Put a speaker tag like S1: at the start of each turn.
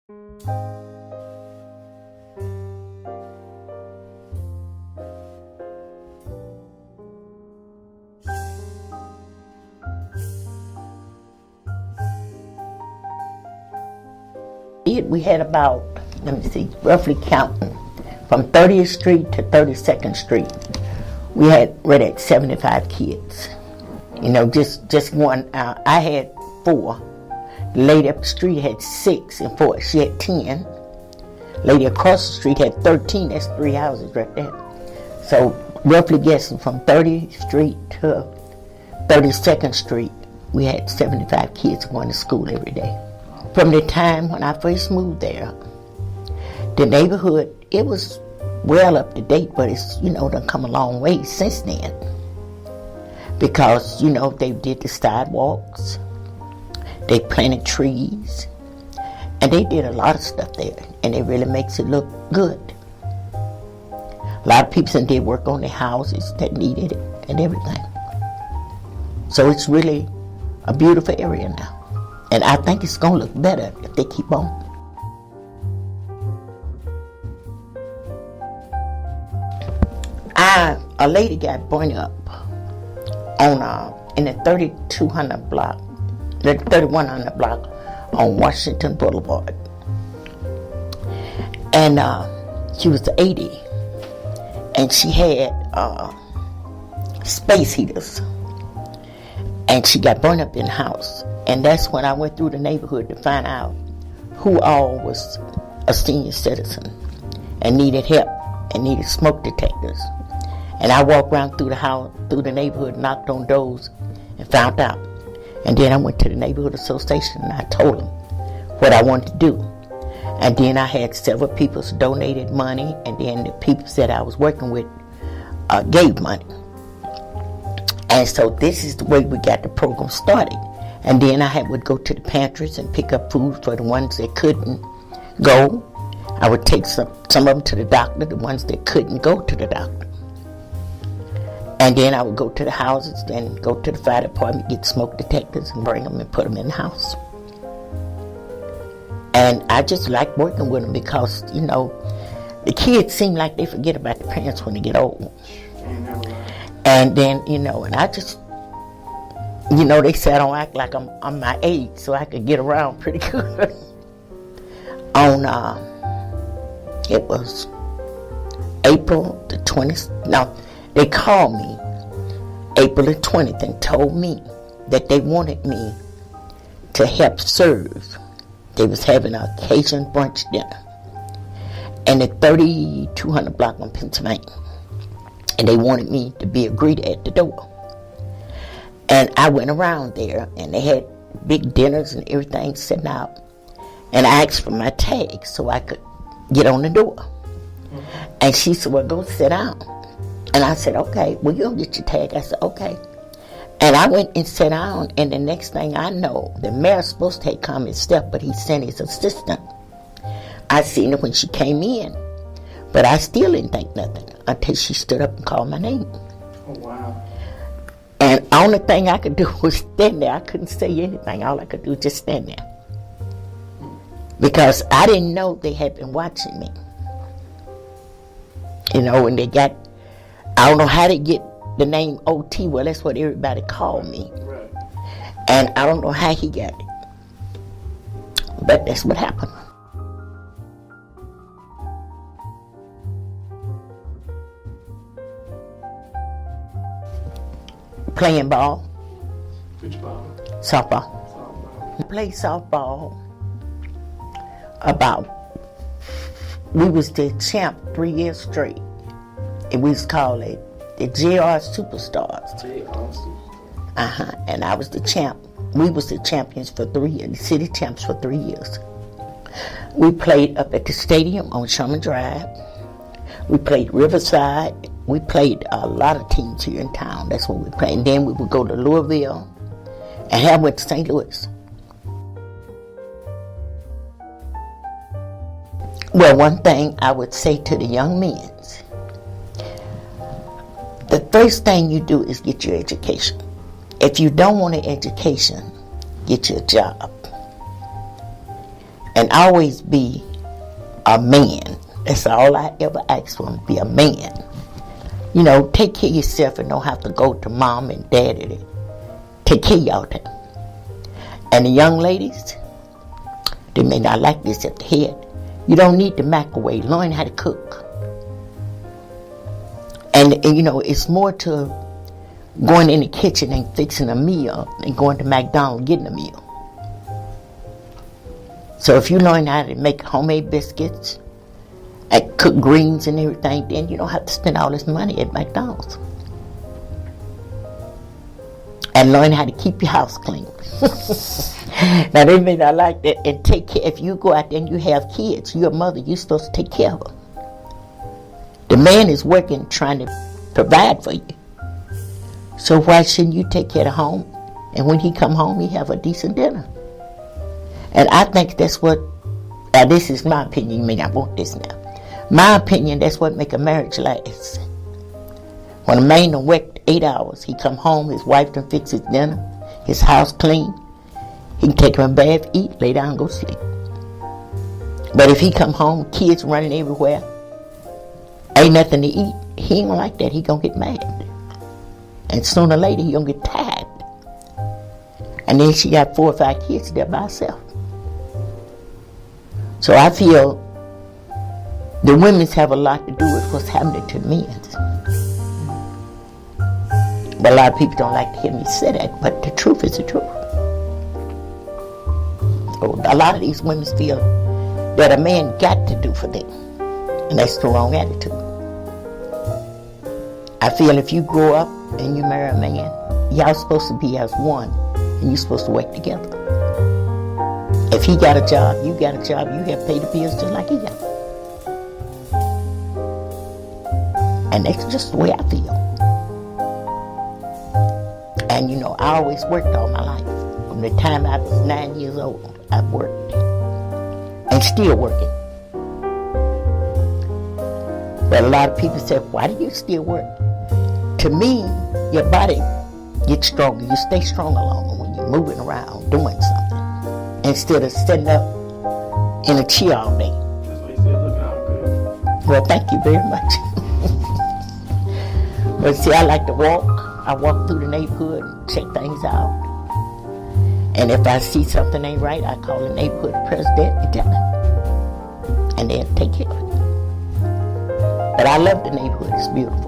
S1: We had about, let me see, roughly counting, from 30th Street to 32nd Street, we had right at 75 kids. You know, just one. I had 4. The lady up the street had 6 and 4. She had 10. Lady across the street had 13. That's 3 houses right there. So roughly guessing from 30th Street to 32nd Street, we had 75 kids going to school every day. From the time when I first moved there, the neighborhood, it was well up to date, but it's, you know, done come a long way since then. Because, you know, they did the sidewalks, they planted trees, and they did a lot of stuff there, and it really makes it look good. A lot of people did work on their houses that needed it and everything. So it's really a beautiful area now. And I think it's going to look better if they keep on. A lady got burned up on in the 3200 block, the 3100 block on Washington Boulevard. And she was 80, and she had space heaters, and she got burned up in the house. And that's when I went through the neighborhood to find out who all was a senior citizen and needed help and needed smoke detectors. And I walked around through the house, through the neighborhood, knocked on doors, and found out. And then I went to the neighborhood association and I told them what I wanted to do. And then I had several people donated money, and then the people that I was working with gave money. And so this is the way we got the program started. And then would go to the pantries and pick up food for the ones that couldn't go. I would take some of them to the doctor, the ones that couldn't go to the doctor. And then I would go to the houses, then go to the fire department, get smoke detectors and bring them and put them in the house. And I just like working with them because, you know, the kids seem like they forget about the parents when they get old. And then, you know, and I just, you know, they say I don't act like I'm my age, so I could get around pretty good. It was April the 20th. No, they called me April the 20th and told me that they wanted me to help serve. They was having an Cajun brunch dinner in the 3200 block on Pennsylvania, and they wanted me to be a greeter at the door. And I went around there, and they had big dinners and everything sitting out. And I asked for my tag so I could get on the door. And she said, well, go sit down. And I said, okay, well, you'll get your tag. I said, okay. And I went and sat down, and the next thing I know, the mayor's supposed to take common step, but he sent his assistant. I seen her when she came in, but I still didn't think nothing until she stood up and called my name.
S2: Oh, wow.
S1: And the only thing I could do was stand there. I couldn't say anything. All I could do was just stand there. Because I didn't know they had been watching me. You know, when they got, I don't know how they get the name OT. Well, that's what everybody called me.
S2: Right.
S1: And I don't know how he got it. But that's what happened. Playing ball.
S2: Which ball?
S1: Softball.
S2: Softball.
S1: I played softball we was the champ 3 years straight. And we was called it the JR Superstars. And I was the champ. We was the champions for 3 years, the city champs for 3 years. We played up at the stadium on Sherman Drive. We played Riverside. We played a lot of teams here in town. That's what we played. And then we would go to Louisville, and I went to St. Louis. Well, one thing I would say to the young men, the first thing you do is get your education. If you don't want an education, get you a job. and always be a man. That's all I ever asked for, to be a man. You know, take care of yourself and don't have to go to mom and daddy to take care of y'all there. And the young ladies, they may not like this at the head. You don't need the microwave. Learn how to cook. And you know, it's more to going in the kitchen and fixing a meal than going to McDonald's getting a meal. So if you learn how to make homemade biscuits and cook greens and everything, then you don't have to spend all this money at McDonald's. And learn how to keep your house clean. Now they may not like that. And take care. If you go out there and you have kids, you're a mother, you're supposed to take care of them. The man is working, trying to provide for you. So why shouldn't you take care of the home? And when he come home, he have a decent dinner. And I think that's what, now this is my opinion, you may not want this now. My opinion, that's what make a marriage last. When a man done worked 8 hours, he come home, his wife done fix his dinner, his house clean, he can take him a bath, eat, lay down, go sleep. But if he come home, kids running everywhere, ain't nothing to eat, he ain't like that, he gonna get mad. And sooner or later, he gonna get tired. And then she got 4 or 5 kids there by herself. So I feel the women's have a lot to do with what's happening to the men's. But a lot of people don't like to hear me say that, but the truth is the truth. So a lot of these women feel that a man got to do for them. And that's the wrong attitude. I feel if you grow up and you marry a man, y'all supposed to be as one, and you're supposed to work together. If he got a job, you got a job, you have to pay the bills just like he got. And that's just the way I feel. And you know, I always worked all my life. From the time I was 9 years old, I've worked. And still working. But a lot of people say, why do you still work? To me, your body gets stronger. You stay stronger longer when you're moving around, doing something. Instead of sitting up in a chair all day.
S2: That's why you said looking all good.
S1: Well, thank you very much. But see, I like to walk. I walk through the neighborhood and check things out. And if I see something ain't right, I call the neighborhood president and tell them. And they'll take care of it. But I love the neighborhood. It's beautiful.